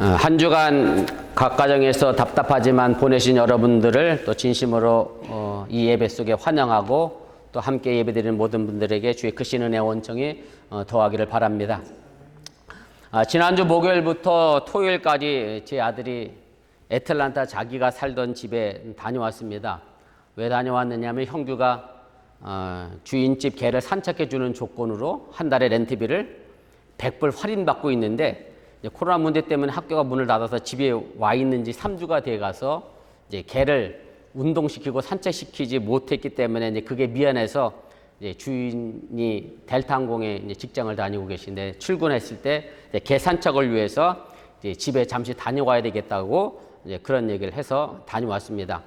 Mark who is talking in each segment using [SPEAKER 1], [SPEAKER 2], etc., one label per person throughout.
[SPEAKER 1] 한 주간 각 가정에서 답답하지만 보내신 여러분들을 또 진심으로 이 예배 속에 환영하고 또 함께 예배드리는 모든 분들에게 주의 크신 은혜 원청이 더하기를 바랍니다. 지난주 목요일부터 토요일까지 제 아들이 애틀란타 자기가 살던 집에 다녀왔습니다. 왜 다녀왔느냐면 형규가 주인집 개를 산책해 주는 조건으로 한 달에 렌트비를 100불 할인받고 있는데 코로나 문제 때문에 학교가 문을 닫아서 집에 와 있는 지 3주가 돼 가서 이제 개를 운동시키고 산책시키지 못했기 때문에 이제 그게 미안해서 이제 주인이 델타 항공에 이제 직장을 다니고 계신데 출근했을 때 개 산책을 위해서 이제 집에 잠시 다녀와야 되겠다고 이제 그런 얘기를 해서 다녀왔습니다.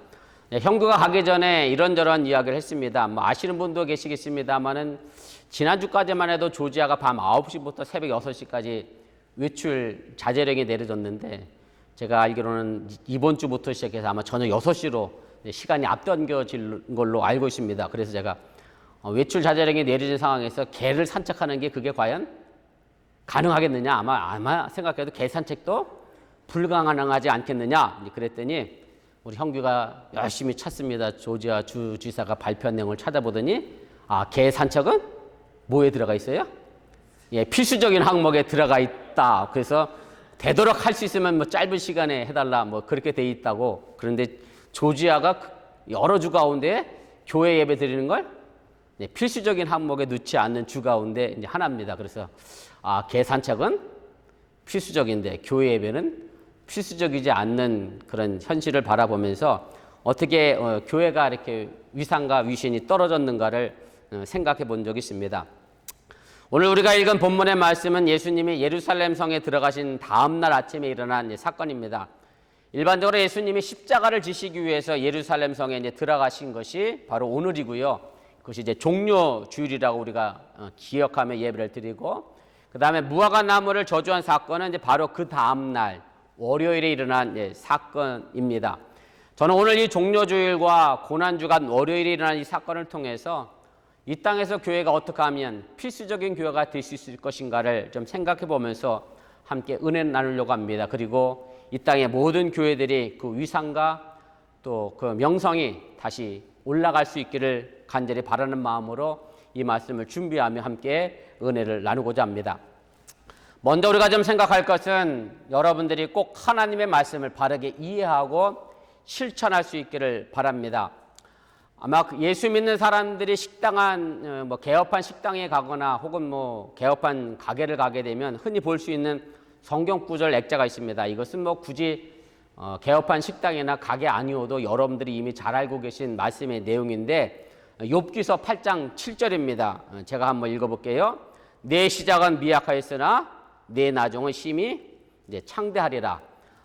[SPEAKER 1] 형규가 가기 전에 이런저런 이야기를 했습니다. 뭐 아시는 분도 계시겠습니다만은 지난주까지만 해도 조지아가 밤 9시부터 새벽 6시까지 외출 자제령이 내려졌는데 제가 알기로는 이번 주부터 시작해서 아마 저녁 6시로 시간이 앞당겨질 걸로 알고 있습니다. 그래서 제가 외출 자제령이 내려진 상황에서 개를 산책하는 게 그게 과연 가능하겠느냐, 아마 생각해도 개 산책도 불가능하지 않겠느냐 그랬더니 우리 형규가 열심히 찾습니다. 조지아 주지사가 발표한 내용을 찾아보더니 개 산책은 뭐에 들어가 있어요? 필수적인 항목에 들어가 있다. 그래서 되도록 할 수 있으면 뭐 짧은 시간에 해달라 뭐 그렇게 돼 있다고. 그런데 조지아가 여러 주 가운데 교회 예배 드리는 걸 필수적인 항목에 넣지 않는 주 가운데 이제 하나입니다. 그래서 개 산책은 필수적인데 교회 예배는 필수적이지 않는 그런 현실을 바라보면서 어떻게 교회가 이렇게 위상과 위신이 떨어졌는가를 생각해 본 적이 있습니다. 오늘 우리가 읽은 본문의 말씀은 예수님이 예루살렘 성에 들어가신 다음 날 아침에 일어난 사건입니다. 일반적으로 예수님이 십자가를 지시기 위해서 예루살렘 성에 이제 들어가신 것이 바로 오늘이고요. 그것이 이제 종료 주일이라고 우리가 기억하며 예배를 드리고, 그 다음에 무화과 나무를 저주한 사건은 이제 바로 그 다음 날 월요일에 일어난 사건입니다. 저는 오늘 이 종료 주일과 고난 주간 월요일에 일어난 이 사건을 통해서 이 땅에서 교회가 어떻게 하면 필수적인 교회가 될 수 있을 것인가를 좀 생각해 보면서 함께 은혜를 나누려고 합니다. 그리고 이 땅의 모든 교회들이 그 위상과 또 그 명성이 다시 올라갈 수 있기를 간절히 바라는 마음으로 이 말씀을 준비하며 함께 은혜를 나누고자 합니다. 먼저 우리가 좀 생각할 것은 여러분들이 꼭 하나님의 말씀을 바르게 이해하고 실천할 수 있기를 바랍니다. 아마 예수 믿는 사람들이 식당한 개업한 식당에 가거나 혹은 개업한 가게를 가게 되면 흔히 볼 수 있는 성경 구절 액자가 있습니다. 이것은 굳이 개업한 식당이나 가게 아니어도 여러분들이 이미 잘 알고 계신 말씀의 내용인데 욥기서 8장 7절입니다. 제가 한번 읽어볼게요. 내 시작은 미약하였으나 내 나중은 심히 이제 창대하리라.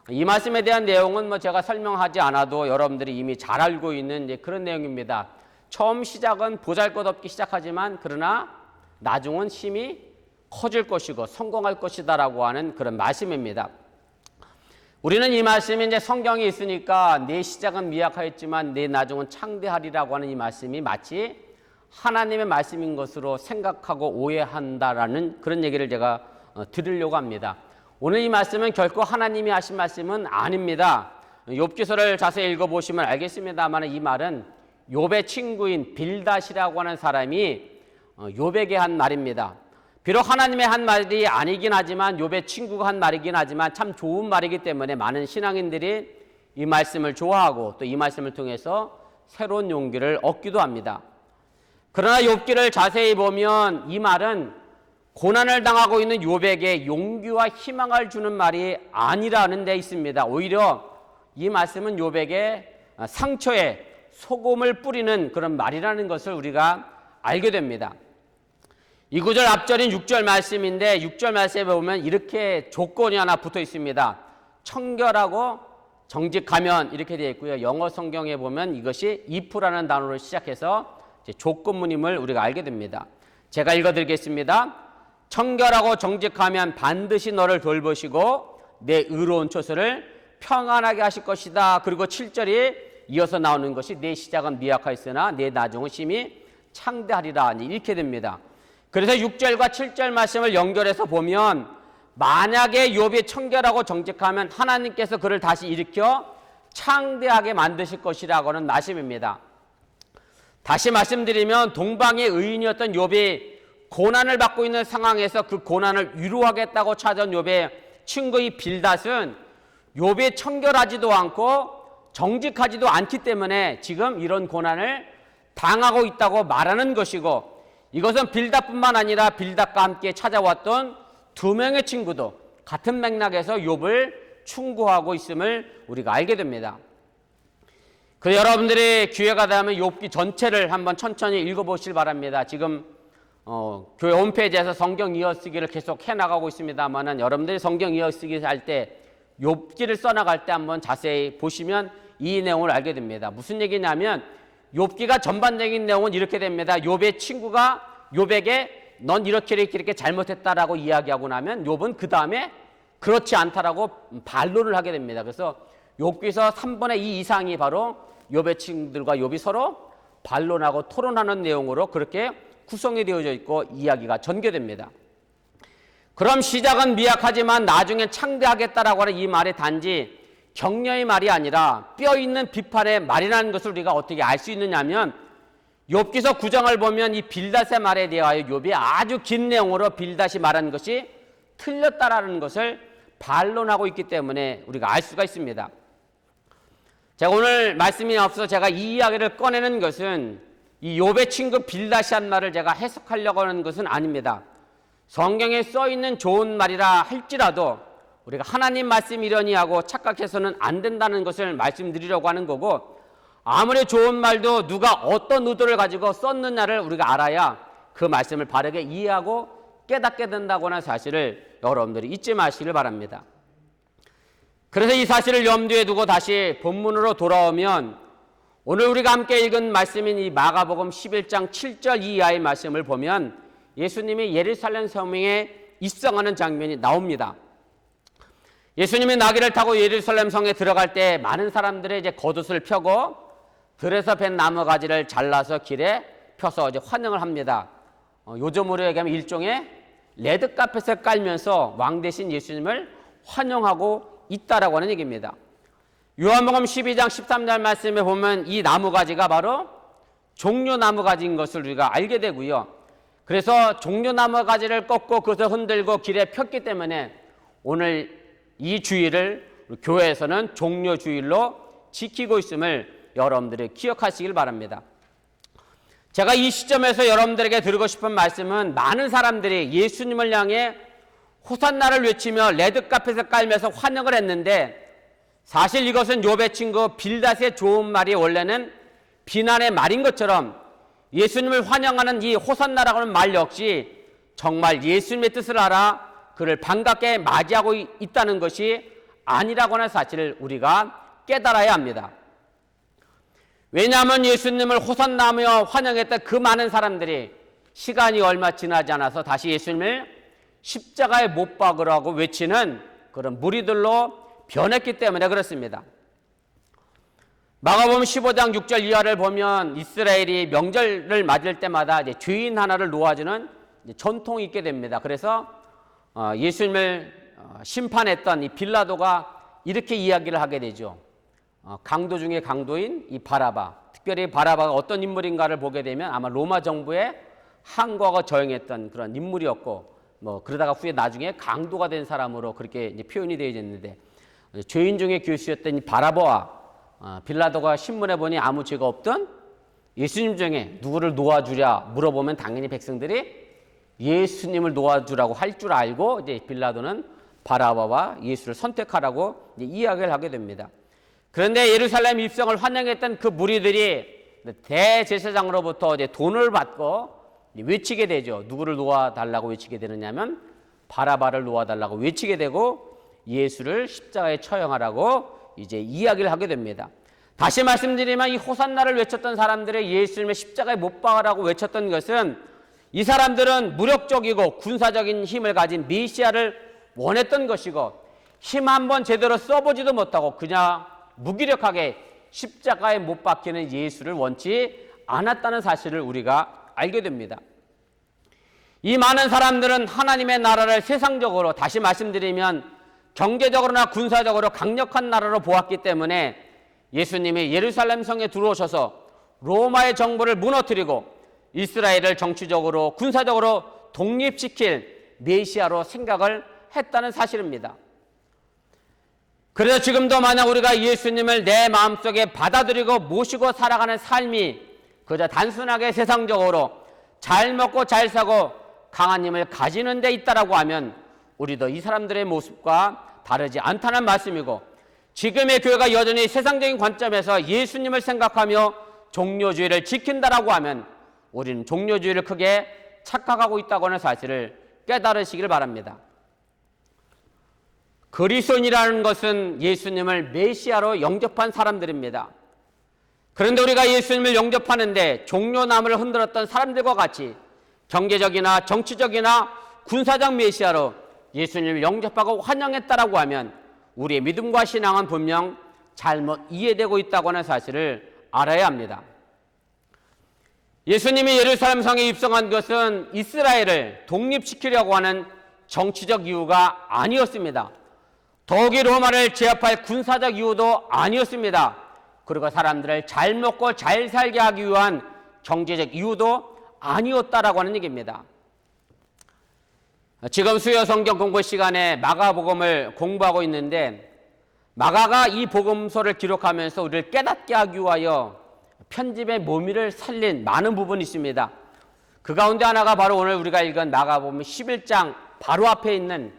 [SPEAKER 1] 이 말씀에 대한 내용은 제가 설명하지 않아도 여러분들이 이미 잘 알고 있는 이제 그런 내용입니다. 처음 시작은 보잘것없게 시작하지만 그러나 나중은 심히 커질 것이고 성공할 것이다라고 하는 그런 말씀입니다. 우리는 이 말씀이 이제 성경이 있으니까 내 시작은 미약하였지만 내 나중은 창대하리라고 하는 이 말씀이 마치 하나님의 말씀인 것으로 생각하고 오해한다라는 그런 얘기를 제가 드리려고 합니다. 오늘 이 말씀은 결코 하나님이 하신 말씀은 아닙니다. 욥기서를 자세히 읽어보시면 알겠습니다만 이 말은 욥의 친구인 빌닷이라고 하는 사람이 욥에게 한 말입니다. 비록 하나님의 한 말이 아니긴 하지만 욥의 친구가 한 말이긴 하지만 참 좋은 말이기 때문에 많은 신앙인들이 이 말씀을 좋아하고 또 이 말씀을 통해서 새로운 용기를 얻기도 합니다. 그러나 욥기를 자세히 보면 이 말은 고난을 당하고 있는 욥에게 용기와 희망을 주는 말이 아니라는 데 있습니다. 오히려 이 말씀은 욥에게 상처에 소금을 뿌리는 그런 말이라는 것을 우리가 알게 됩니다. 이 구절 앞절인 6절 말씀인데 6절 말씀에 보면 이렇게 조건이 하나 붙어 있습니다. 청결하고 정직하면 이렇게 되어 있고요. 영어 성경에 보면 이것이 if라는 단어로 시작해서 조건문임을 우리가 알게 됩니다. 제가 읽어드리겠습니다. 청결하고 정직하면 반드시 너를 돌보시고 내 의로운 처소를 평안하게 하실 것이다. 그리고 7절이 이어서 나오는 것이 내 시작은 미약하였으나 내 나중은 심히 창대하리라. 이렇게 됩니다. 그래서 6절과 7절 말씀을 연결해서 보면 만약에 욥이 청결하고 정직하면 하나님께서 그를 다시 일으켜 창대하게 만드실 것이라고는 말씀입니다. 다시 말씀드리면 동방의 의인이었던 욥이 고난을 받고 있는 상황에서 그 고난을 위로하겠다고 찾아온 욥의 친구의 빌닷은 욥이 청결하지도 않고 정직하지도 않기 때문에 지금 이런 고난을 당하고 있다고 말하는 것이고, 이것은 빌닷뿐만 아니라 빌닷과 함께 찾아왔던 두 명의 친구도 같은 맥락에서 욥을 충고하고 있음을 우리가 알게 됩니다. 그래서 여러분들이 기회가 되면 욥기 전체를 한번 천천히 읽어보시길 바랍니다. 지금 교회 홈페이지에서 성경 이어쓰기를 계속 해나가고 있습니다만, 여러분들이 성경 이어쓰기 할 때 욥기를 써나갈 때 한번 자세히 보시면 이 내용을 알게 됩니다. 무슨 얘기냐면 욥기가 전반적인 내용은 이렇게 됩니다. 욥의 친구가 욥에게 넌 이렇게 잘못했다라고 이야기하고 나면 욥은 그 다음에 그렇지 않다라고 반론을 하게 됩니다. 그래서 욥기서 3분의 2 이상이 바로 욥의 친구들과 욥이 서로 반론하고 토론하는 내용으로 그렇게 구성이 되어져 있고 이야기가 전개됩니다. 그럼 시작은 미약하지만 나중에 창대하겠다라고 하는 이 말이 단지 격려의 말이 아니라 뼈 있는 비판의 말이라는 것을 우리가 어떻게 알 수 있느냐면, 욥기서 9장을 보면 이 빌닷의 말에 대하여 욥이 아주 긴 내용으로 빌닷이 말한 것이 틀렸다라는 것을 반론하고 있기 때문에 우리가 알 수가 있습니다. 제가 오늘 말씀이 앞서 제가 이 이야기를 꺼내는 것은 이 욥의 친구 빌닷이 한 말을 제가 해석하려고 하는 것은 아닙니다. 성경에 써 있는 좋은 말이라 할지라도 우리가 하나님 말씀이려니 하고 착각해서는 안 된다는 것을 말씀드리려고 하는 거고, 아무리 좋은 말도 누가 어떤 의도를 가지고 썼느냐를 우리가 알아야 그 말씀을 바르게 이해하고 깨닫게 된다고 하는 사실을 여러분들이 잊지 마시길 바랍니다. 그래서 이 사실을 염두에 두고 다시 본문으로 돌아오면, 오늘 우리가 함께 읽은 말씀인 이 마가복음 11장 7절 이하의 말씀을 보면 예수님이 예루살렘 성에 입성하는 장면이 나옵니다. 예수님이 나귀를 타고 예루살렘 성에 들어갈 때 많은 사람들이 이제 겉옷을 펴고 들에서 벤 나무 가지를 잘라서 길에 펴서 이제 환영을 합니다. 요즘으로 얘기하면 일종의 레드카펫을 깔면서 왕 대신 예수님을 환영하고 있다라고 하는 얘기입니다. 요한복음 12장 13절 말씀에 보면 이 나무 가지가 바로 종려나무 가지인 것을 우리가 알게 되고요. 그래서 종려나무 가지를 꺾고 그것을 흔들고 길에 폈기 때문에 오늘 이 주일을 교회에서는 종려주일로 지키고 있음을 여러분들이 기억하시길 바랍니다. 제가 이 시점에서 여러분들에게 드리고 싶은 말씀은, 많은 사람들이 예수님을 향해 호산나를 외치며 레드카펫을 깔면서 환영을 했는데, 사실 이것은 욥의 친구 빌닷의 좋은 말이 원래는 비난의 말인 것처럼 예수님을 환영하는 이 호산나라고 하는 말 역시 정말 예수님의 뜻을 알아 그를 반갑게 맞이하고 있다는 것이 아니라고 하는 사실을 우리가 깨달아야 합니다. 왜냐하면 예수님을 호산나며 환영했던 그 많은 사람들이 시간이 얼마 지나지 않아서 다시 예수님을 십자가에 못 박으라고 외치는 그런 무리들로 변했기 때문에 그렇습니다. 마가복음 15장 6절 이하를 보면 이스라엘이 명절을 맞을 때마다 이제 죄인 하나를 놓아주는 전통이 있게 됩니다. 그래서 예수님을 심판했던 이 빌라도가 이렇게 이야기를 하게 되죠. 강도 중에 강도인 이 바라바, 특별히 바라바가 어떤 인물인가를 보게 되면 아마 로마 정부의 항거가 저행했던 그런 인물이었고, 그러다가 후에 나중에 강도가 된 사람으로 그렇게 이제 표현이 되어 있는데, 죄인 중에 교수였던 이 바라바와 빌라도가 신문해 보니 아무 죄가 없던 예수님 중에 누구를 놓아주랴 물어보면 당연히 백성들이 예수님을 놓아주라고 할 줄 알고 이제 빌라도는 바라바와 예수를 선택하라고 이제 이야기를 하게 됩니다. 그런데 예루살렘 입성을 환영했던 그 무리들이 대제사장으로부터 이제 돈을 받고 외치게 되죠. 누구를 놓아달라고 외치게 되느냐면 바라바를 놓아달라고 외치게 되고 예수를 십자가에 처형하라고 이제 이야기를 하게 됩니다. 다시 말씀드리면 이 호산나를 외쳤던 사람들의 예수님의 십자가에 못 박으라고 외쳤던 것은, 이 사람들은 무력적이고 군사적인 힘을 가진 메시아를 원했던 것이고, 힘 한번 제대로 써보지도 못하고 그냥 무기력하게 십자가에 못 박히는 예수를 원치 않았다는 사실을 우리가 알게 됩니다. 이 많은 사람들은 하나님의 나라를 세상적으로, 다시 말씀드리면 경제적으로나 군사적으로 강력한 나라로 보았기 때문에 예수님이 예루살렘 성에 들어오셔서 로마의 정부를 무너뜨리고 이스라엘을 정치적으로 군사적으로 독립시킬 메시아로 생각을 했다는 사실입니다. 그래서 지금도 만약 우리가 예수님을 내 마음속에 받아들이고 모시고 살아가는 삶이 그저 단순하게 세상적으로 잘 먹고 잘 사고 강한 힘을 가지는 데 있다라고 하면 우리도 이 사람들의 모습과 다르지 않다는 말씀이고, 지금의 교회가 여전히 세상적인 관점에서 예수님을 생각하며 종료주의를 지킨다라고 하면 우리는 종료주의를 크게 착각하고 있다고 하는 사실을 깨달으시길 바랍니다. 그리스도인이라는 것은 예수님을 메시아로 영접한 사람들입니다. 그런데 우리가 예수님을 영접하는데 종려나무를 흔들었던 사람들과 같이 경제적이나 정치적이나 군사적 메시아로 예수님을 영접하고 환영했다라고 하면 우리의 믿음과 신앙은 분명 잘못 이해되고 있다고 하는 사실을 알아야 합니다. 예수님이 예루살렘 성에 입성한 것은 이스라엘을 독립시키려고 하는 정치적 이유가 아니었습니다. 더욱이 로마를 제압할 군사적 이유도 아니었습니다. 그리고 사람들을 잘 먹고 잘 살게 하기 위한 경제적 이유도 아니었다라고 하는 얘기입니다. 지금 수요 성경 공부 시간에 마가복음을 공부하고 있는데, 마가가 이 복음서를 기록하면서 우리를 깨닫게 하기 위하여 편집의 묘미를 살린 많은 부분이 있습니다. 그 가운데 하나가 바로 오늘 우리가 읽은 마가복음 11장 바로 앞에 있는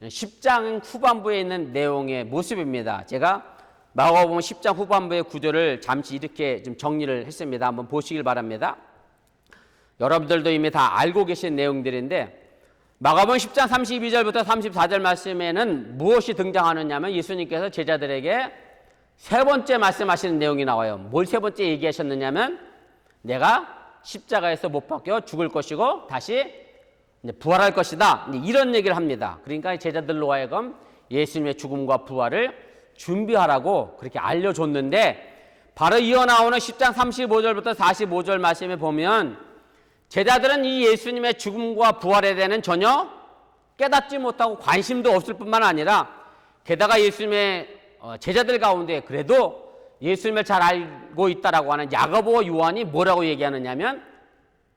[SPEAKER 1] 10장 후반부에 있는 내용의 모습입니다. 제가 마가복음 10장 후반부의 구조를 잠시 이렇게 좀 정리를 했습니다. 한번 보시길 바랍니다. 여러분들도 이미 다 알고 계신 내용들인데, 마가복음 10장 32절부터 34절 말씀에는 무엇이 등장하느냐면 예수님께서 제자들에게 세 번째 말씀하시는 내용이 나와요. 뭘 세 번째 얘기하셨느냐면 내가 십자가에서 못 박혀 죽을 것이고 다시 부활할 것이다, 이런 얘기를 합니다. 그러니까 제자들로 하여금 예수님의 죽음과 부활을 준비하라고 그렇게 알려줬는데, 바로 이어 나오는 10장 35절부터 45절 말씀에 보면 제자들은 이 예수님의 죽음과 부활에 대해서는 전혀 깨닫지 못하고 관심도 없을 뿐만 아니라, 게다가 예수님의 제자들 가운데 그래도 예수님을 잘 알고 있다라고 하는 야고보와 요한이 뭐라고 얘기하느냐면,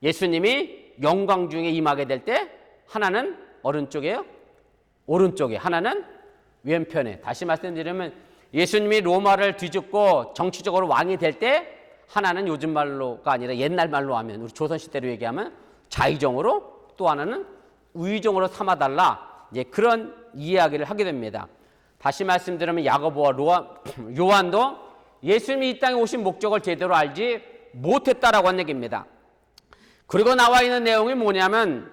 [SPEAKER 1] 예수님이 영광 중에 임하게 될 때 하나는 오른쪽에요, 오른쪽에, 하나는 왼편에. 다시 말씀드리면 예수님이 로마를 뒤집고 정치적으로 왕이 될 때 하나는 요즘 말로가 아니라 옛날 말로 하면, 우리 조선시대로 얘기하면 좌의정으로, 또 하나는 우의정으로 삼아달라, 이제 그런 이야기를 하게 됩니다. 다시 말씀드리면 야고보와 요한도 예수님이 이 땅에 오신 목적을 제대로 알지 못했다라고 하는 얘기입니다. 그리고 나와 있는 내용이 뭐냐면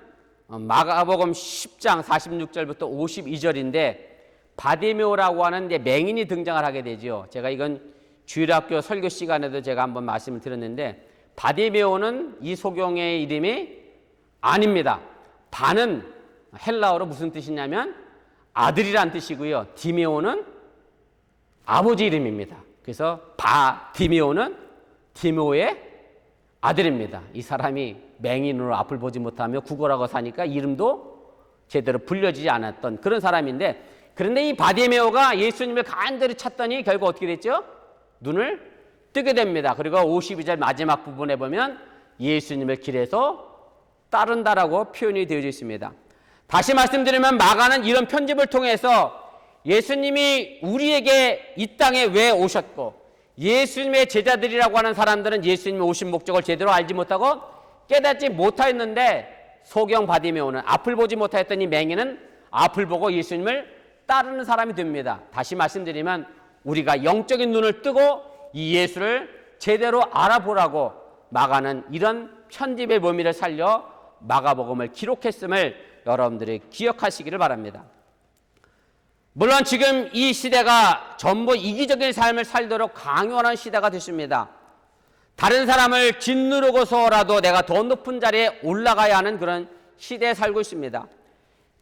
[SPEAKER 1] 마가복음 10장 46절부터 52절인데 바디메오라고 하는 맹인이 등장을 하게 되죠. 제가 이건 주일학교 설교 시간에도 제가 한번 말씀을 드렸는데, 바디메오는 이 소경의 이름이 아닙니다. 바는 헬라어로 무슨 뜻이냐면 아들이란 뜻이고요. 디메오는 아버지 이름입니다. 그래서 바디메오는 디메오의 아들입니다. 이 사람이 맹인으로 앞을 보지 못하며 구걸하고 사니까 이름도 제대로 불려지지 않았던 그런 사람인데, 그런데 이 바디메오가 예수님을 간절히 찾더니 결국 어떻게 됐죠? 눈을 뜨게 됩니다. 그리고 52절 마지막 부분에 보면 예수님을 길에서 따른다라고 표현이 되어져 있습니다. 다시 말씀드리면 마가는 이런 편집을 통해서 예수님이 우리에게 이 땅에 왜 오셨고, 예수님의 제자들이라고 하는 사람들은 예수님이 오신 목적을 제대로 알지 못하고 깨닫지 못하였는데, 소경 바디메오는 앞을 보지 못하였던 이 맹인은 앞을 보고 예수님을 따르는 사람이 됩니다. 다시 말씀드리면 우리가 영적인 눈을 뜨고 이 예수를 제대로 알아보라고 마가는 이런 편집의 묘미를 살려 마가복음을 기록했음을 여러분들이 기억하시기를 바랍니다. 물론 지금 이 시대가 전부 이기적인 삶을 살도록 강요하는 시대가 됐습니다. 다른 사람을 짓누르고서라도 내가 더 높은 자리에 올라가야 하는 그런 시대에 살고 있습니다.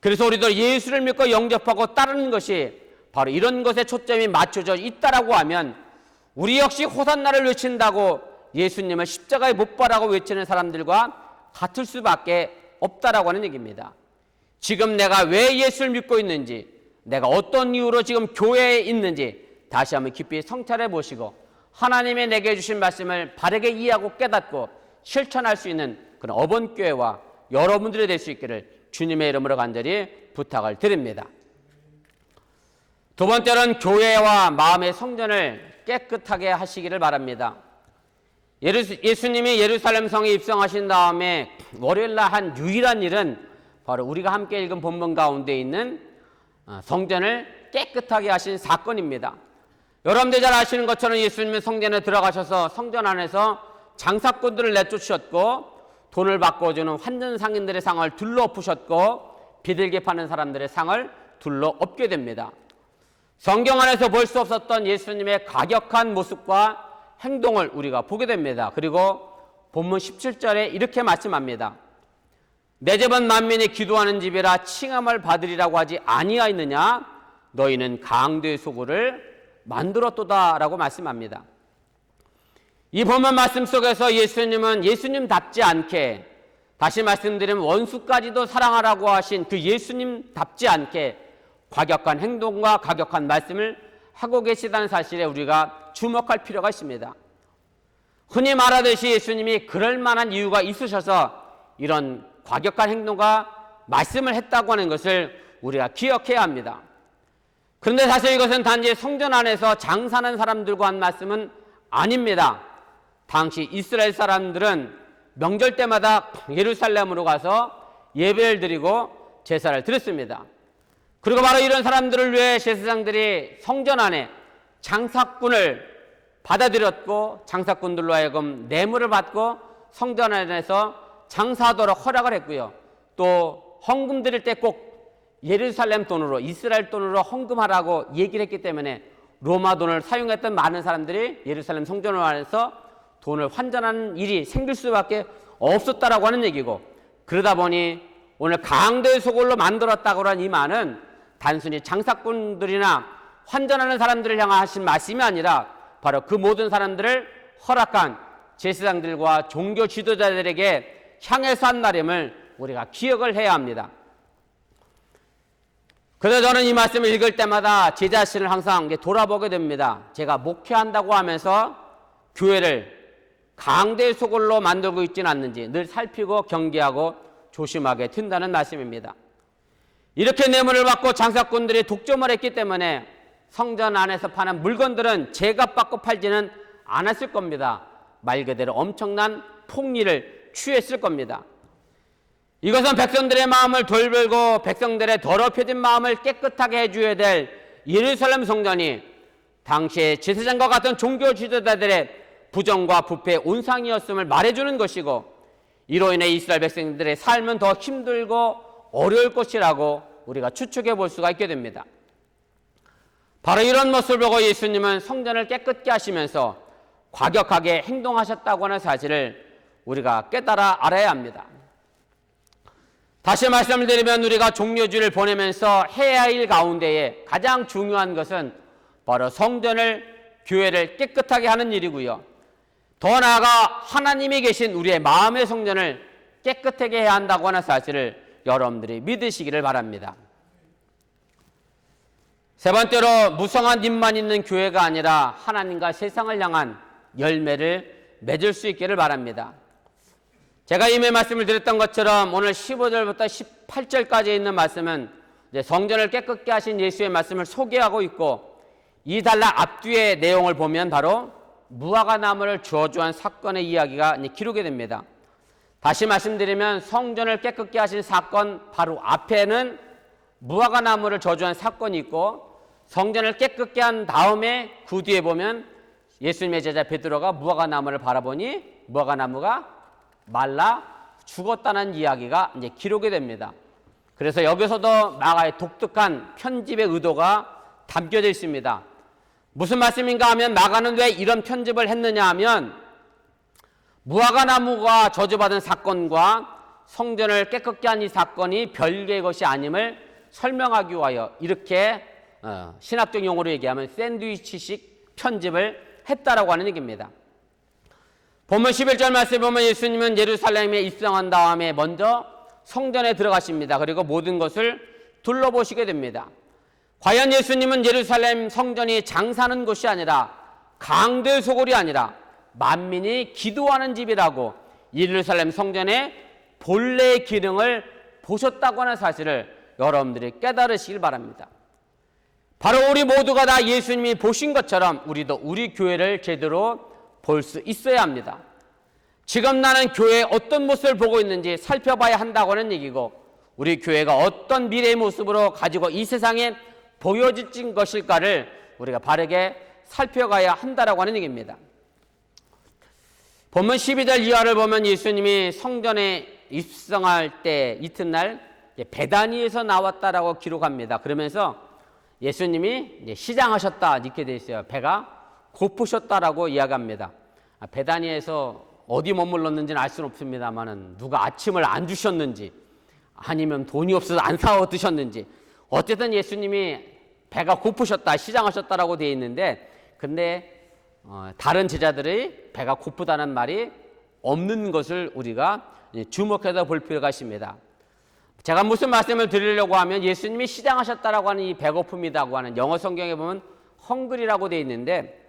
[SPEAKER 1] 그래서 우리도 예수를 믿고 영접하고 따르는 것이 바로 이런 것에 초점이 맞춰져 있다라고 하면, 우리 역시 호산나를 외친다고 예수님을 십자가에 못 박으라고 외치는 사람들과 같을 수밖에 없다라고 하는 얘기입니다. 지금 내가 왜 예수를 믿고 있는지, 내가 어떤 이유로 지금 교회에 있는지 다시 한번 깊이 성찰해 보시고 하나님의 내게 주신 말씀을 바르게 이해하고 깨닫고 실천할 수 있는 그런 어본교회와 여러분들이 될 수 있기를 주님의 이름으로 간절히 부탁을 드립니다. 두 번째는 교회와 마음의 성전을 깨끗하게 하시기를 바랍니다. 예수님이 예루살렘 성에 입성하신 다음에 월요일날 한 유일한 일은 바로 우리가 함께 읽은 본문 가운데 있는 성전을 깨끗하게 하신 사건입니다. 여러분들 잘 아시는 것처럼 예수님은 성전에 들어가셔서 성전 안에서 장사꾼들을 내쫓으셨고 돈을 바꿔주는 환전상인들의 상을 둘러엎으셨고 비둘기 파는 사람들의 상을 둘러엎게 됩니다. 성경 안에서 볼 수 없었던 예수님의 과격한 모습과 행동을 우리가 보게 됩니다. 그리고 본문 17절에 이렇게 말씀합니다. 내 집은 만민이 기도하는 집이라 칭함을 받으리라고 하지 아니하였느냐? 너희는 강도의 소굴을 만들었도다라고 말씀합니다. 이 본문 말씀 속에서 예수님은 예수님답지 않게, 다시 말씀드리면 원수까지도 사랑하라고 하신 그 예수님답지 않게 과격한 행동과 과격한 말씀을 하고 계시다는 사실에 우리가 주목할 필요가 있습니다. 흔히 말하듯이 예수님이 그럴 만한 이유가 있으셔서 이런 과격한 행동과 말씀을 했다고 하는 것을 우리가 기억해야 합니다. 그런데 사실 이것은 단지 성전 안에서 장사하는 사람들과 한 말씀은 아닙니다. 당시 이스라엘 사람들은 명절 때마다 예루살렘으로 가서 예배를 드리고 제사를 드렸습니다. 그리고 바로 이런 사람들을 위해 제사장들이 성전 안에 장사꾼을 받아들였고 장사꾼들로 하여금 뇌물을 받고 성전 안에서 장사하도록 허락을 했고요. 또 헌금 드릴 때 꼭 예루살렘 돈으로, 이스라엘 돈으로 헌금하라고 얘기를 했기 때문에 로마 돈을 사용했던 많은 사람들이 예루살렘 성전을 안에서 돈을 환전하는 일이 생길 수밖에 없었다라고 하는 얘기고, 그러다 보니 오늘 강도의 소굴로 만들었다고 하는 이 말은 단순히 장사꾼들이나 환전하는 사람들을 향한 하신 말씀이 아니라 바로 그 모든 사람들을 허락한 제사장들과 종교 지도자들에게 향해서 한 말임을 우리가 기억을 해야 합니다. 그래서 저는 이 말씀을 읽을 때마다 제 자신을 항상 돌아보게 됩니다. 제가 목회한다고 하면서 교회를 강도의 소굴로 만들고 있지는 않는지 늘 살피고 경계하고 조심하게 된다는 말씀입니다. 이렇게 뇌물을 받고 장사꾼들이 독점을 했기 때문에 성전 안에서 파는 물건들은 제값 받고 팔지는 않았을 겁니다. 말 그대로 엄청난 폭리를 취했을 겁니다. 이것은 백성들의 마음을 돌보고 백성들의 더럽혀진 마음을 깨끗하게 해줘야 될 예루살렘 성전이 당시에 제사장과 같은 종교 지도자들의 부정과 부패의 온상이었음을 말해주는 것이고, 이로 인해 이스라엘 백성들의 삶은 더 힘들고 어려울 것이라고 우리가 추측해 볼 수가 있게 됩니다. 바로 이런 모습을 보고 예수님은 성전을 깨끗게 하시면서 과격하게 행동하셨다고 하는 사실을 우리가 깨달아 알아야 합니다. 다시 말씀을 드리면 우리가 종려주를 보내면서 해야 할 일 가운데에 가장 중요한 것은 바로 성전을, 교회를 깨끗하게 하는 일이고요. 더 나아가 하나님이 계신 우리의 마음의 성전을 깨끗하게 해야 한다고 하는 사실을 여러분들이 믿으시기를 바랍니다. 세 번째로 무성한 입만 있는 교회가 아니라 하나님과 세상을 향한 열매를 맺을 수 있기를 바랍니다. 제가 이미 말씀을 드렸던 것처럼 오늘 15절부터 18절까지 있는 말씀은 이제 성전을 깨끗게 하신 예수의 말씀을 소개하고 있고, 이 단락 앞뒤의 내용을 보면 바로 무화과 나무를 저주한 사건의 이야기가 기록이 됩니다. 다시 말씀드리면 성전을 깨끗게 하신 사건 바로 앞에는 무화과 나무를 저주한 사건이 있고, 성전을 깨끗게 한 다음에 그 뒤에 보면 예수님의 제자 베드로가 무화과 나무를 바라보니 무화과 나무가 말라 죽었다는 이야기가 이제 기록이 됩니다. 그래서 여기서도 마가의 독특한 편집의 의도가 담겨져 있습니다. 무슨 말씀인가 하면 마가는 왜 이런 편집을 했느냐 하면 무화과 나무가 저주받은 사건과 성전을 깨끗게 한 이 사건이 별개의 것이 아님을 설명하기 위하여 이렇게 신학적 용어로 얘기하면 샌드위치식 편집을 했다라고 하는 얘기입니다. 본문 11절 말씀에 보면 예수님은 예루살렘에 입성한 다음에 먼저 성전에 들어가십니다. 그리고 모든 것을 둘러보시게 됩니다. 과연 예수님은 예루살렘 성전이 장사하는 곳이 아니라 강도의 소굴이 아니라 만민이 기도하는 집이라고 예루살렘 성전의 본래의 기능을 보셨다고 하는 사실을 여러분들이 깨달으시길 바랍니다. 바로 우리 모두가 다 예수님이 보신 것처럼 우리도 우리 교회를 제대로 볼 수 있어야 합니다. 지금 나는 교회의 어떤 모습을 보고 있는지 살펴봐야 한다고 하는 얘기고, 우리 교회가 어떤 미래의 모습으로 가지고 이 세상에 보여질 것일까를 우리가 바르게 살펴가야 한다라고 하는 얘기입니다. 본문 12절 이하를 보면 예수님이 성전에 입성할 때 이튿날 베다니에서 나왔다라고 기록합니다. 그러면서 예수님이 시장하셨다 이렇게 되어 있어요. 배가 고프셨다라고 이야기합니다. 베다니에서 어디 머물렀는지는 알 수는 없습니다만은 누가 아침을 안 주셨는지 아니면 돈이 없어서 안 사와 드셨는지 어쨌든 예수님이 배가 고프셨다, 시장하셨다라고 되어 있는데, 근데 다른 제자들이 배가 고프다는 말이 없는 것을 우리가 주목해서 볼 필요가 있습니다. 제가 무슨 말씀을 드리려고 하면 예수님이 시장하셨다라고 하는 이 배고픔이라고 하는 영어 성경에 보면 헝그리라고 되어 있는데,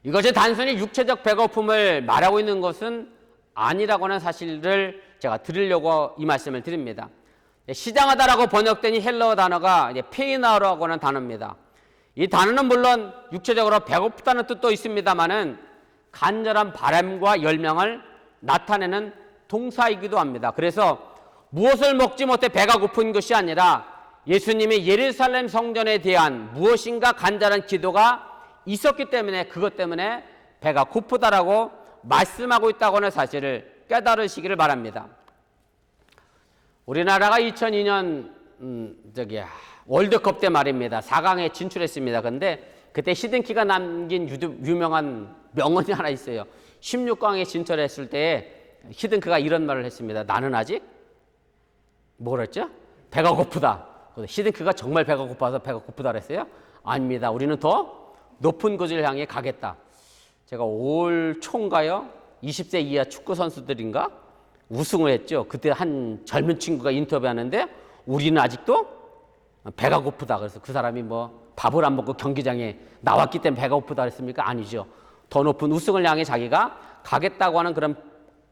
[SPEAKER 1] 이것이 단순히 육체적 배고픔을 말하고 있는 것은 아니라고 하는 사실을 제가 드리려고 이 말씀을 드립니다. 시장하다라고 번역된 이 헬라어 단어가 페이나우라고 하는 단어입니다. 이 단어는 물론 육체적으로 배고프다는 뜻도 있습니다만은 간절한 바람과 열망을 나타내는 동사이기도 합니다. 그래서 무엇을 먹지 못해 배가 고픈 것이 아니라 예수님이 예루살렘 성전에 대한 무엇인가 간절한 기도가 있었기 때문에 그것 때문에 배가 고프다라고 말씀하고 있다고 하는 사실을 깨달으시기를 바랍니다. 우리나라가 2002년 월드컵 때 말입니다. 4강에 진출했습니다. 그런데 그때 히든키가 남긴 유명한 명언이 하나 있어요. 16강에 진출했을 때 히든크가 이런 말을 했습니다. 나는 아직 뭐랬죠? 배가 고프다. 히든크가 정말 배가 고파서 배가 고프다 그랬어요? 아닙니다. 우리는 더 높은 곳을 향해 가겠다. 제가 올 초인가요? 20세 이하 축구 선수들인가? 우승을 했죠. 그때 한 젊은 친구가 인터뷰하는데 우리는 아직도 배가 고프다. 그래서 그 사람이 뭐 밥을 안 먹고 경기장에 나왔기 때문에 배가 고프다 그랬습니까? 아니죠. 더 높은 우승을 향해 자기가 가겠다고 하는 그런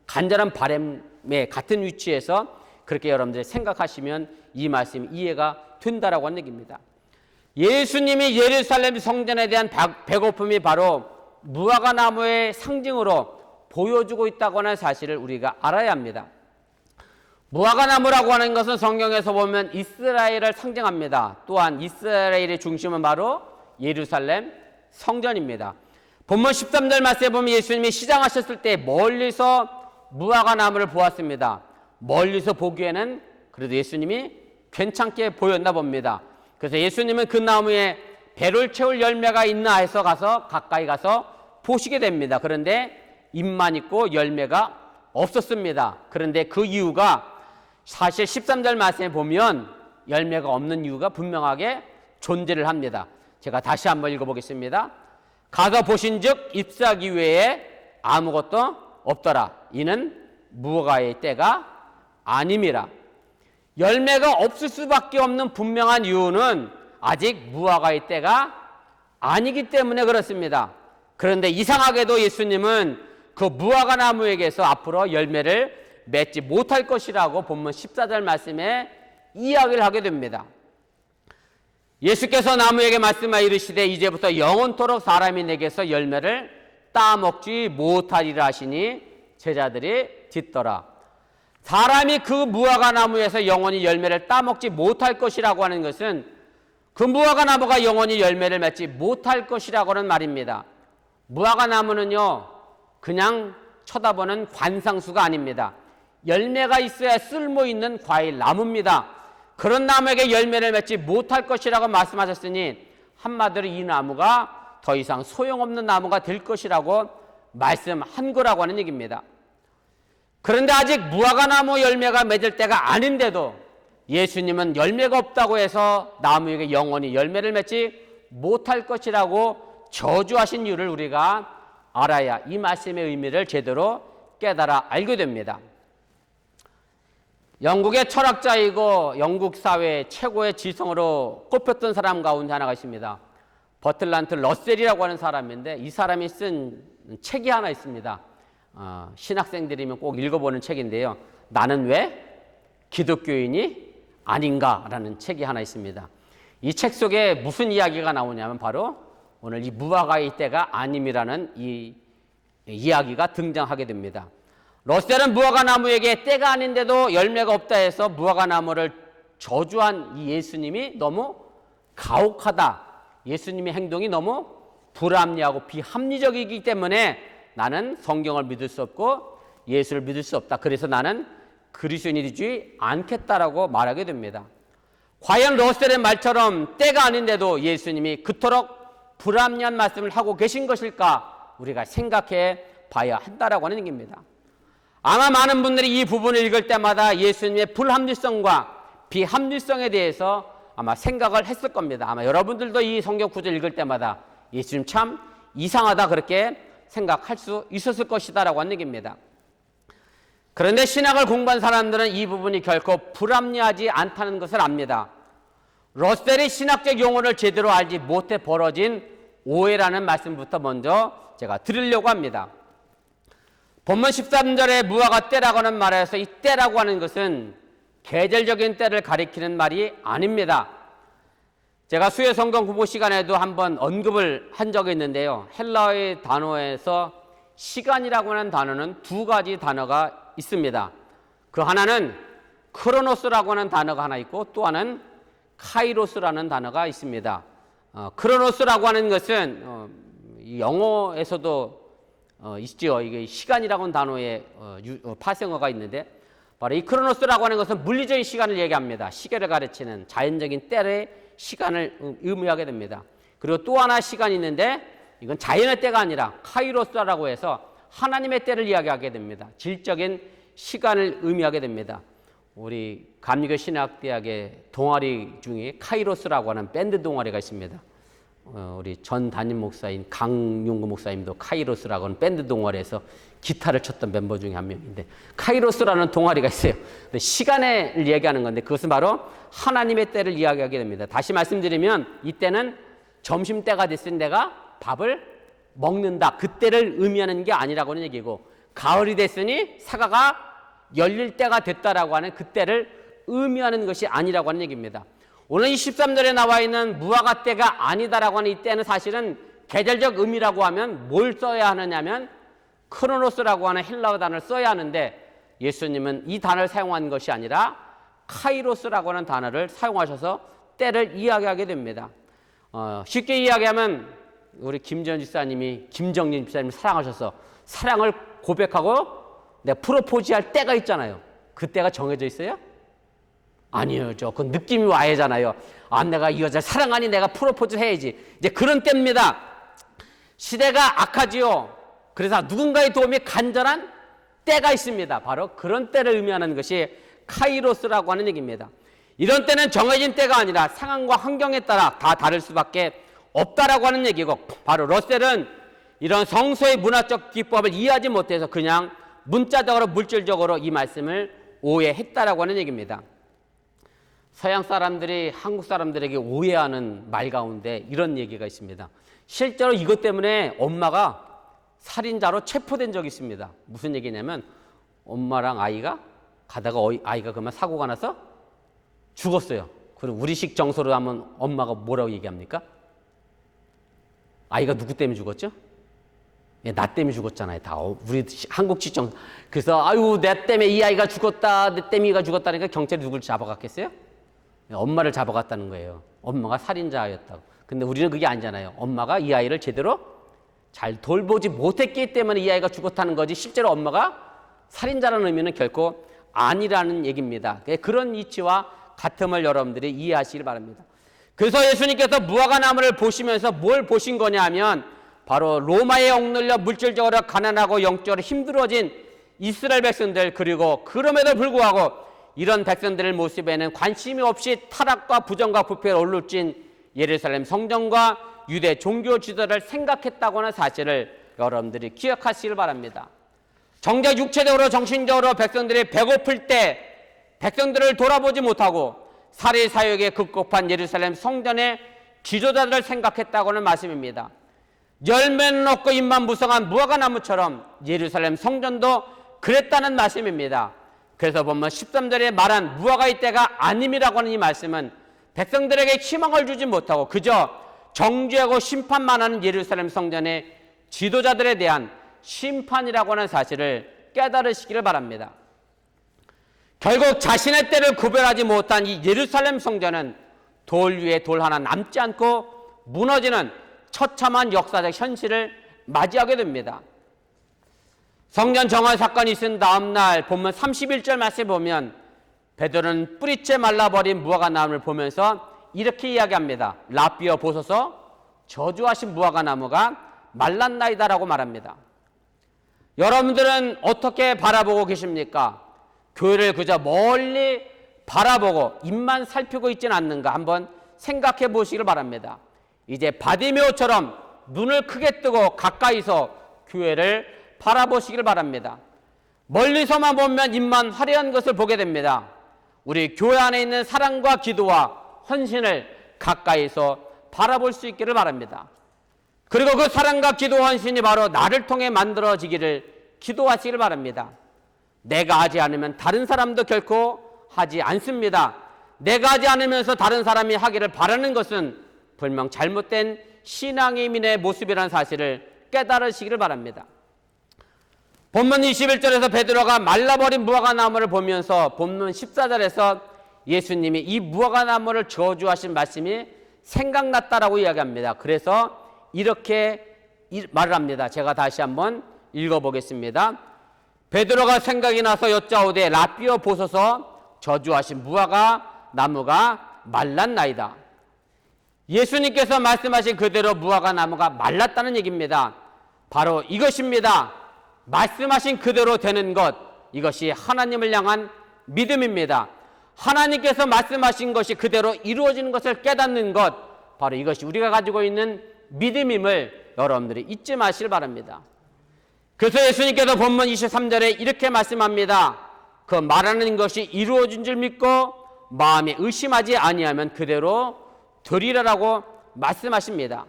[SPEAKER 1] 간절한 바람에 같은 위치에서 그렇게 여러분들이 생각하시면 이 말씀이 이해가 된다라고 하는 얘기입니다. 예수님이 예루살렘 성전에 대한 배고픔이 바로 무화과 나무의 상징으로 보여주고 있다고 하는 사실을 우리가 알아야 합니다. 무화과 나무라고 하는 것은 성경에서 보면 이스라엘을 상징합니다. 또한 이스라엘의 중심은 바로 예루살렘 성전입니다. 본문 13절 말씀에 보면 예수님이 시장하셨을 때 멀리서 무화과 나무를 보았습니다. 멀리서 보기에는 그래도 예수님이 괜찮게 보였나 봅니다. 그래서 예수님은 그 나무에 배를 채울 열매가 있나 해서 가까이 가서 보시게 됩니다. 그런데 잎만 있고 열매가 없었습니다. 그런데 그 이유가 사실 13절 말씀에 보면 열매가 없는 이유가 분명하게 존재를 합니다. 제가 다시 한번 읽어보겠습니다. 가서 보신즉 잎사귀 외에 아무것도 없더라. 이는 무화과의 때가 아님이라. 열매가 없을 수밖에 없는 분명한 이유는 아직 무화과의 때가 아니기 때문에 그렇습니다. 그런데 이상하게도 예수님은 그 무화과 나무에게서 앞으로 열매를 맺지 못할 것이라고 본문 14절 말씀에 이야기를 하게 됩니다. 예수께서 나무에게 말씀하여 이르시되 이제부터 영원토록 사람이 내게서 열매를 따먹지 못하리라 하시니 제자들이 짖더라. 사람이 그 무화과 나무에서 영원히 열매를 따먹지 못할 것이라고 하는 것은 그 무화과 나무가 영원히 열매를 맺지 못할 것이라고 하는 말입니다. 무화과 나무는요, 그냥 쳐다보는 관상수가 아닙니다. 열매가 있어야 쓸모 있는 과일 나무입니다. 그런 나무에게 열매를 맺지 못할 것이라고 말씀하셨으니 한마디로 이 나무가 더 이상 소용없는 나무가 될 것이라고 말씀한 거라고 하는 얘기입니다. 그런데 아직 무화과 나무 열매가 맺을 때가 아닌데도 예수님은 열매가 없다고 해서 나무에게 영원히 열매를 맺지 못할 것이라고 저주하신 이유를 우리가 알아야 이 말씀의 의미를 제대로 깨달아 알게 됩니다. 영국의 철학자이고 영국 사회 최고의 지성으로 꼽혔던 사람 가운데 하나가 있습니다. 버틀란트 러셀이라고 하는 사람인데 이 사람이 쓴 책이 하나 있습니다. 신학생들이면 꼭 읽어보는 책인데요. 나는 왜 기독교인이 아닌가라는 책이 하나 있습니다. 이 책 속에 무슨 이야기가 나오냐면 바로 오늘 이 무화과의 때가 아님이라는 이 이야기가 등장하게 됩니다. 러셀은 무화과 나무에게 때가 아닌데도 열매가 없다 해서 무화과 나무를 저주한 이 예수님이 너무 가혹하다. 예수님의 행동이 너무 불합리하고 비합리적이기 때문에 나는 성경을 믿을 수 없고 예수를 믿을 수 없다. 그래서 나는 그리스도인이 되지 않겠다라고 말하게 됩니다. 과연 러셀의 말처럼 때가 아닌데도 예수님이 그토록 불합리한 말씀을 하고 계신 것일까? 우리가 생각해 봐야 한다라고 하는 얘기입니다. 아마 많은 분들이 이 부분을 읽을 때마다 예수님의 불합리성과 비합리성에 대해서 아마 생각을 했을 겁니다. 아마 여러분들도 이 성경 구절 읽을 때마다 예수님 참 이상하다 그렇게 생각할 수 있었을 것이다라고 하는 얘기입니다. 그런데 신학을 공부한 사람들은 이 부분이 결코 불합리하지 않다는 것을 압니다. 러셀이 신학적 용어를 제대로 알지 못해 벌어진 오해라는 말씀부터 먼저 제가 드리려고 합니다. 본문 13절에 무화과 때라고 하는 말에서 이 때라고 하는 것은 계절적인 때를 가리키는 말이 아닙니다. 제가 수요 성경 공부 시간에도 한번 언급을 한 적이 있는데요. 헬라어의 단어에서 시간이라고 하는 단어는 두 가지 단어가 있습니다. 그 하나는 크로노스라고 하는 단어가 하나 있고 또 하나는 카이로스라는 단어가 있습니다. 크로노스라고 하는 것은 영어에서도 있죠. 이게 시간이라고 하는 단어의 파생어가 있는데 바로 이 크로노스라고 하는 것은 물리적인 시간을 얘기합니다. 시계를 가르치는 자연적인 때의 시간을 의미하게 됩니다. 그리고 또 하나 시간이 있는데 이건 자연의 때가 아니라 카이로스라고 해서 하나님의 때를 이야기하게 됩니다. 질적인 시간을 의미하게 됩니다. 우리 감리교 신학대학의 동아리 중에 카이로스라고 하는 밴드 동아리가 있습니다. 우리 전 담임 목사인 강용구 목사님도 카이로스라고 하는 밴드 동아리에서 기타를 쳤던 멤버 중에 한 명인데 카이로스라는 동아리가 있어요. 근데 시간을 얘기하는 건데 그것은 바로 하나님의 때를 이야기하게 됩니다. 다시 말씀드리면 이때는 점심때가 됐으니 내가 밥을 먹는다. 그때를 의미하는 게 아니라고 하는 얘기고 가을이 됐으니 사과가 열릴 때가 됐다라고 하는 그때를 의미하는 것이 아니라고 하는 얘기입니다. 오늘 이 13절에 나와 있는 무화과 때가 아니다라고 하는 이 때는 사실은 계절적 의미라고 하면 뭘 써야 하느냐면 크로노스라고 하는 헬라어 단어를 써야 하는데 예수님은 이 단어를 사용한 것이 아니라 카이로스라고 하는 단어를 사용하셔서 때를 이야기하게 됩니다. 쉽게 이야기하면 우리 김전 집사님이 김정진 집사님을 사랑하셔서 사랑을 고백하고 내가 프로포즈할 때가 있잖아요. 그 때가 정해져 있어요? 아니요. 그 느낌이 와야잖아요. 내가 이 여자를 사랑하니 내가 프로포즈 해야지. 이제 그런 때입니다. 시대가 악하지요. 그래서 누군가의 도움이 간절한 때가 있습니다. 바로 그런 때를 의미하는 것이 카이로스라고 하는 얘기입니다. 이런 때는 정해진 때가 아니라 상황과 환경에 따라 다 다를 수밖에 없다라고 하는 얘기고 바로 러셀은 이런 성서의 문화적 기법을 이해하지 못해서 그냥 문자적으로 물질적으로 이 말씀을 오해했다라고 하는 얘기입니다. 서양 사람들이 한국 사람들에게 오해하는 말 가운데 이런 얘기가 있습니다. 실제로 이것 때문에 엄마가 살인자로 체포된 적이 있습니다. 무슨 얘기냐면 엄마랑 아이가 가다가 아이가 그러면 사고가 나서 죽었어요. 그럼 우리식 정서로 하면 엄마가 뭐라고 얘기합니까? 아이가 누구 때문에 죽었죠? 나 때문에 죽었잖아요. 다 우리 한국식 정서. 그래서 아유 내 때문에 이 아이가 죽었다. 내 때문에 이가 죽었다니까 경찰이 누굴 잡아갔겠어요? 엄마를 잡아갔다는 거예요. 엄마가 살인자였다고. 근데 우리는 그게 아니잖아요. 엄마가 이 아이를 제대로 잘 돌보지 못했기 때문에 이 아이가 죽었다는 거지 실제로 엄마가 살인자라는 의미는 결코 아니라는 얘기입니다. 그런 이치와 같음을 여러분들이 이해하시길 바랍니다. 그래서 예수님께서 무화과 나무를 보시면서 뭘 보신 거냐 하면 바로 로마에 억눌려 물질적으로 가난하고 영적으로 힘들어진 이스라엘 백성들 그리고 그럼에도 불구하고 이런 백성들의 모습에는 관심이 없이 타락과 부정과 부패를 올룰진 예루살렘 성전과 유대 종교 지도를 생각했다고 하는 사실을 여러분들이 기억하시길 바랍니다. 정작 육체적으로 정신적으로 백성들이 배고플 때 백성들을 돌아보지 못하고 살해 사역에 급급한 예루살렘 성전의 지도자들을 생각했다고는 말씀입니다. 열매는 없고 잎만 무성한 무화과 나무처럼 예루살렘 성전도 그랬다는 말씀입니다. 그래서 보면 13절에 말한 무화과의 때가 아님이라고 하는 이 말씀은 백성들에게 희망을 주지 못하고 그저 정죄하고 심판만 하는 예루살렘 성전의 지도자들에 대한 심판이라고 하는 사실을 깨달으시기를 바랍니다. 결국 자신의 때를 구별하지 못한 이 예루살렘 성전은 돌 위에 돌 하나 남지 않고 무너지는 처참한 역사적 현실을 맞이하게 됩니다. 성전 정화 사건이 있은 다음 날 본문 31절 말씀에 보면 베드로는 뿌리째 말라버린 무화과 나무를 보면서 이렇게 이야기합니다. 라삐어 보소서 저주하신 무화과 나무가 말랐나이다라고 말합니다. 여러분들은 어떻게 바라보고 계십니까? 교회를 그저 멀리 바라보고 입만 살피고 있지는 않는가 한번 생각해 보시길 바랍니다. 이제 바디메오처럼 눈을 크게 뜨고 가까이서 교회를 바라보시길 바랍니다. 멀리서만 보면 입만 화려한 것을 보게 됩니다. 우리 교회 안에 있는 사랑과 기도와 헌신을 가까이서 바라볼 수 있기를 바랍니다. 그리고 그 사랑과 기도 헌신이 바로 나를 통해 만들어지기를 기도하시길 바랍니다. 내가 하지 않으면 다른 사람도 결코 하지 않습니다. 내가 하지 않으면서 다른 사람이 하기를 바라는 것은 분명 잘못된 신앙의 이민의 모습이라는 사실을 깨달으시기를 바랍니다. 본문 21절에서 베드로가 말라버린 무화과 나무를 보면서 본문 14절에서 예수님이 이 무화과 나무를 저주하신 말씀이 생각났다라고 이야기합니다. 그래서 이렇게 말을 합니다. 제가 다시 한번 읽어보겠습니다. 베드로가 생각이 나서 여짜오되 라삐어 보소서 저주하신 무화과 나무가 말랐나이다. 예수님께서 말씀하신 그대로 무화과 나무가 말랐다는 얘기입니다. 바로 이것입니다. 말씀하신 그대로 되는 것, 이것이 하나님을 향한 믿음입니다. 하나님께서 말씀하신 것이 그대로 이루어지는 것을 깨닫는 것, 바로 이것이 우리가 가지고 있는 믿음임을 여러분들이 잊지 마시길 바랍니다. 그래서 예수님께서 본문 23절에 이렇게 말씀합니다. 그 말하는 것이 이루어진 줄 믿고 마음에 의심하지 아니하면 그대로 되리라라고 말씀하십니다.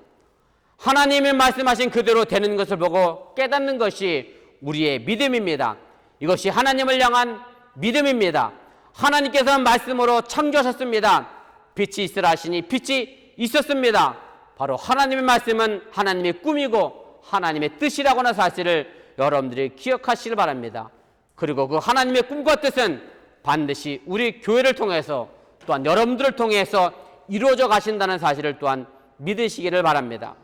[SPEAKER 1] 하나님이 말씀하신 그대로 되는 것을 보고 깨닫는 것이 우리의 믿음입니다. 이것이 하나님을 향한 믿음입니다. 하나님께서 말씀으로 창조하셨습니다. 빛이 있으라 하시니 빛이 있었습니다. 바로 하나님의 말씀은 하나님의 꿈이고 하나님의 뜻이라고 하는 사실을 여러분들이 기억하시길 바랍니다. 그리고 그 하나님의 꿈과 뜻은 반드시 우리 교회를 통해서 또한 여러분들을 통해서 이루어져 가신다는 사실을 또한 믿으시기를 바랍니다.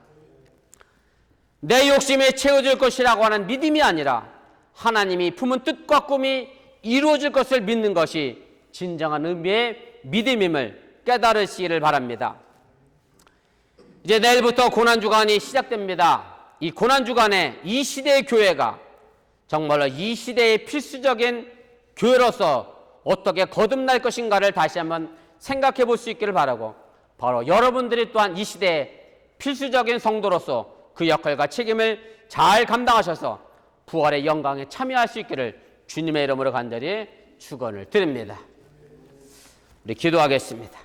[SPEAKER 1] 내 욕심에 채워질 것이라고 하는 믿음이 아니라 하나님이 품은 뜻과 꿈이 이루어질 것을 믿는 것이 진정한 의미의 믿음임을 깨달으시기를 바랍니다. 이제 내일부터 고난주간이 시작됩니다. 이 고난주간에 이 시대의 교회가 정말로 이 시대의 필수적인 교회로서 어떻게 거듭날 것인가를 다시 한번 생각해 볼 수 있기를 바라고, 바로 여러분들이 또한 이 시대의 필수적인 성도로서 그 역할과 책임을 잘 감당하셔서 부활의 영광에 참여할 수 있기를 주님의 이름으로 간절히 축원을 드립니다. 우리 기도하겠습니다.